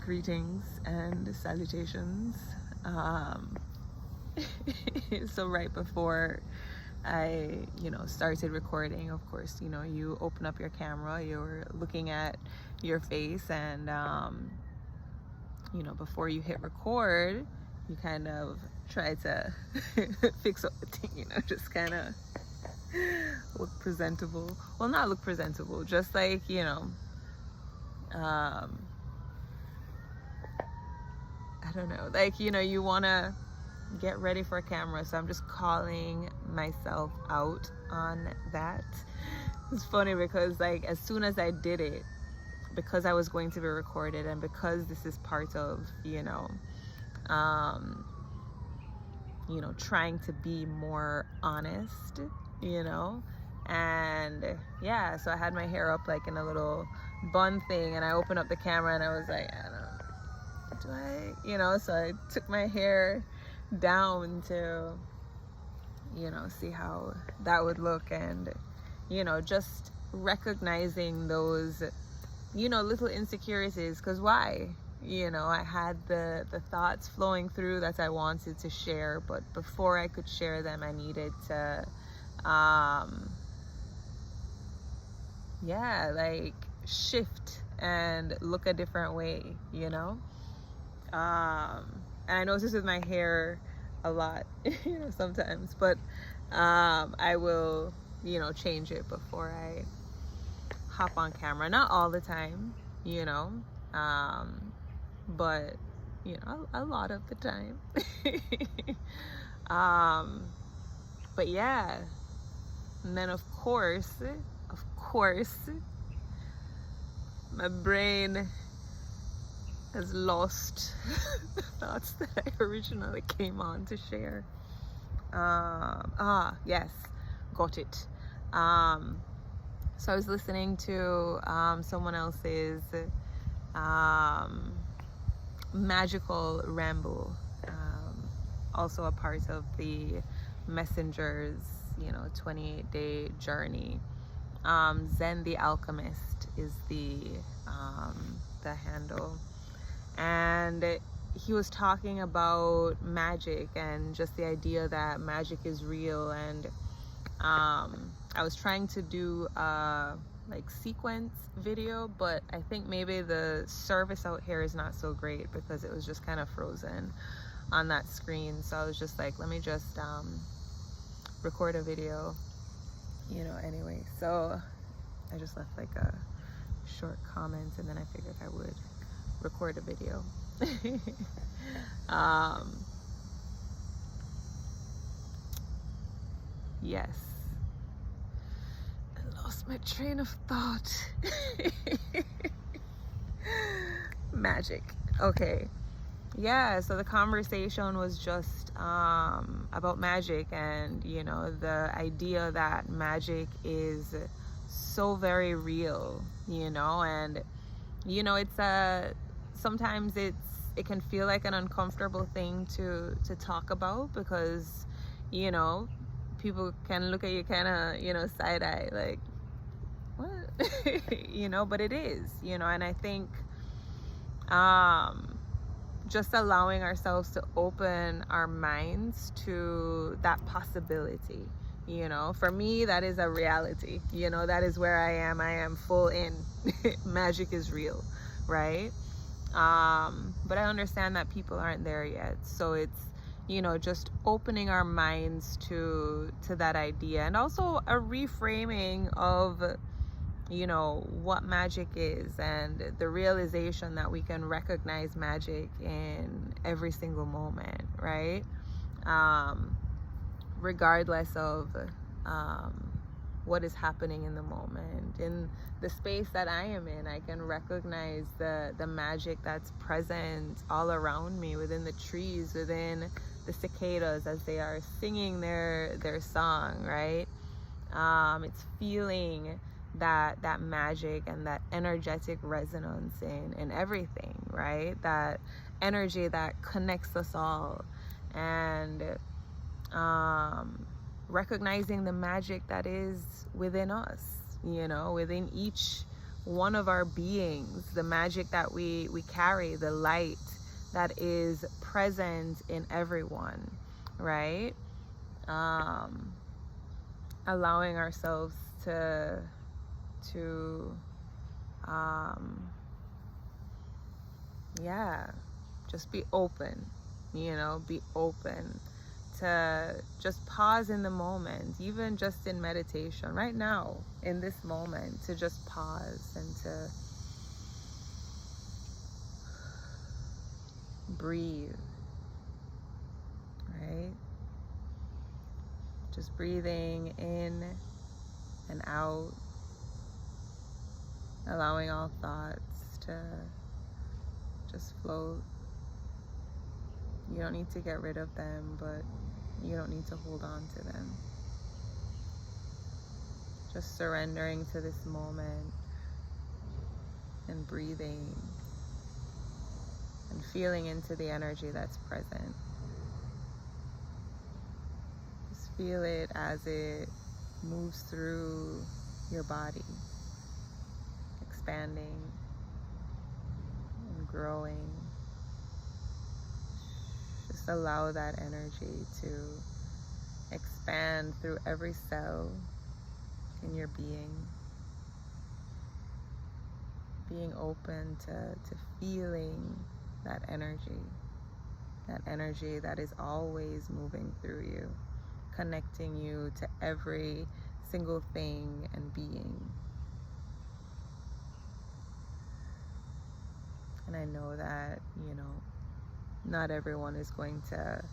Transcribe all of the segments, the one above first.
Greetings and salutations. So right before I, started recording, of course, you open up your camera, you're looking at your face, and, before you hit record, you kind of try to fix up the thing, just kind of look presentable. Well, not look presentable, just like, I don't know, like, you want to get ready for a camera. So I'm just calling myself out on that. It's funny because, like, as soon as I did it, because I was going to be recorded, and because this is part of, trying to be more honest, and yeah, so I had my hair up like in a little bun thing, and I opened up the camera and I was like, I don't know, so I took my hair down to, see how that would look, and, just recognizing those, little insecurities, because why? I had the thoughts flowing through that I wanted to share, but before I could share them, I needed to, shift and look a different way, and I notice with my hair a lot, sometimes, but I will, change it before I hop on camera. Not all the time, but, a lot of the time. But yeah, and then of course, my brain has lost the thoughts that I originally came on to share. Yes, got it. So I was listening to someone else's magical ramble, also a part of the Messenger's 28-day journey. Zen the Alchemist is the handle, and he was talking about magic and just the idea that magic is real. And I was trying to do a sequence video, but I think maybe the service out here is not so great because it was just kind of frozen on that screen. So I was just like, let me just record a video, anyway. So I just left like a short comment, and then I figured I would record a video. Yes, I lost my train of thought. Magic. Okay. Yeah, so the conversation was just about magic, and the idea that magic is so very real, and it's sometimes it can feel like an uncomfortable thing to talk about, because people can look at you kind of side eye, like, what? But it is, and I think just allowing ourselves to open our minds to that possibility, for me, that is a reality. That is where I am full in. Magic is real, right? But I understand that people aren't there yet, so it's just opening our minds to that idea, and also a reframing of what magic is, and the realization that we can recognize magic in every single moment, right? Regardless of what is happening in the moment. In the space that I am in, I can recognize the magic that's present all around me, within the trees, within the cicadas as they are singing their song, right? It's feeling that magic and that energetic resonance in everything, right? That energy that connects us all, and recognizing the magic that is within us, within each one of our beings, the magic that we carry, the light that is present in everyone, right? Allowing ourselves to yeah, just be open, be open to just pause in the moment, even just in meditation right now, in this moment, to just pause and to breathe, right? Just breathing in and out, allowing all thoughts to just float. You don't need to get rid of them, but you don't need to hold on to them. Just surrendering to this moment and breathing and feeling into the energy that's present. Just feel it as it moves through your body, expanding and growing. Just allow that energy to expand through every cell in your being. Being open to feeling that energy that is always moving through you, connecting you to every single thing and being. And I know that, not everyone is going to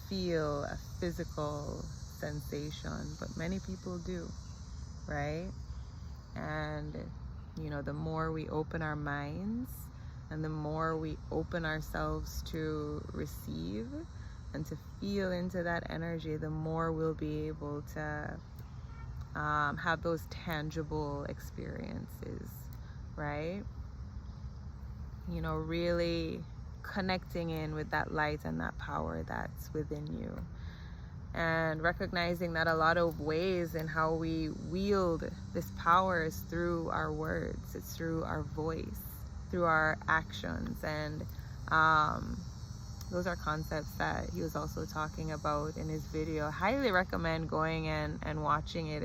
feel a physical sensation, but many people do, right? And, the more we open our minds and the more we open ourselves to receive and to feel into that energy, the more we'll be able to have those tangible experiences, right? Really connecting in with that light and that power that's within you, and recognizing that a lot of ways in how we wield this power is through our words, it's through our voice, through our actions. And those are concepts that he was also talking about in his video. I highly recommend going and watching it.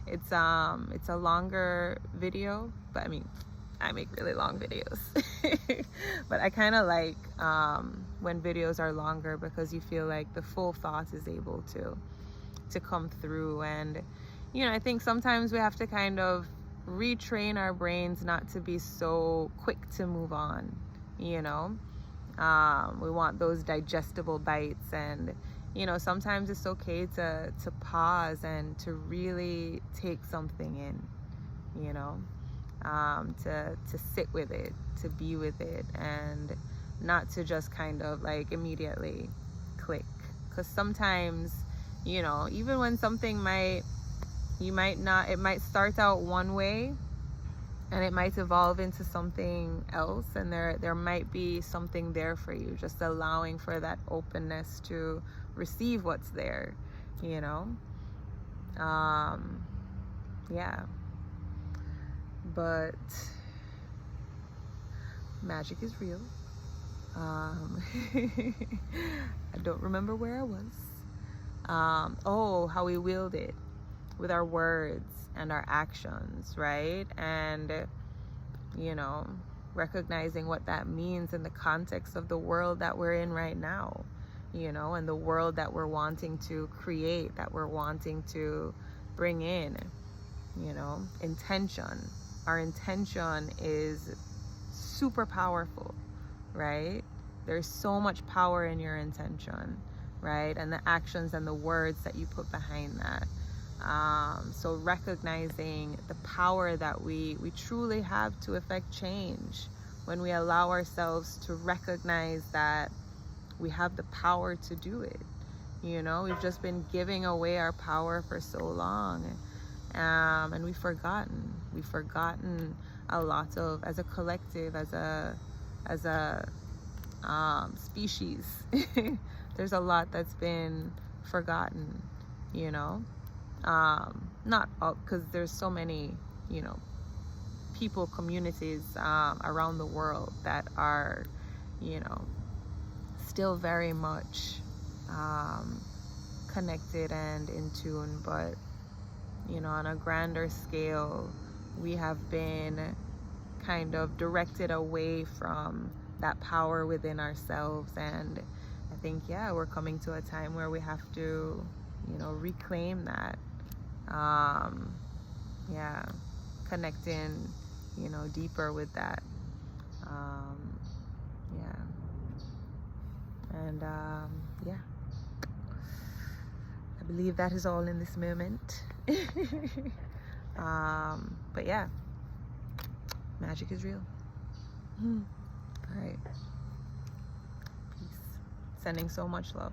It's a longer video, but I make really long videos. But I kind of like when videos are longer, because you feel like the full thought is able to come through. And I think sometimes we have to kind of retrain our brains not to be so quick to move on. We want those digestible bites, and sometimes it's okay to pause and to really take something in, to sit with it, to be with it, and not to just kind of like immediately click. Because sometimes, even when something it might start out one way and it might evolve into something else, and there might be something there for you, just allowing for that openness to receive what's there, yeah. But magic is real. I don't remember where I was. How we wield it with our words and our actions, right? And recognizing what that means in the context of the world that we're in right now, and the world that we're wanting to create, that we're wanting to bring in. Intention. Our intention is super powerful, right? There's so much power in your intention, right? And the actions and the words that you put behind that. So recognizing the power that we truly have to affect change, when we allow ourselves to recognize that we have the power to do it. We've just been giving away our power for so long. And we've forgotten a lot of, as a collective, as a species. There's a lot that's been forgotten, not all, because there's so many people, communities around the world that are, you know, still very much connected and in tune, but, you know, on a grander scale, we have been kind of directed away from that power within ourselves. And I think, yeah, we're coming to a time where we have to, you know, reclaim that. Yeah, connecting, you know, deeper with that. Yeah. And yeah, I believe that is all in this moment. But yeah, magic is real. All right. Peace. Sending so much love.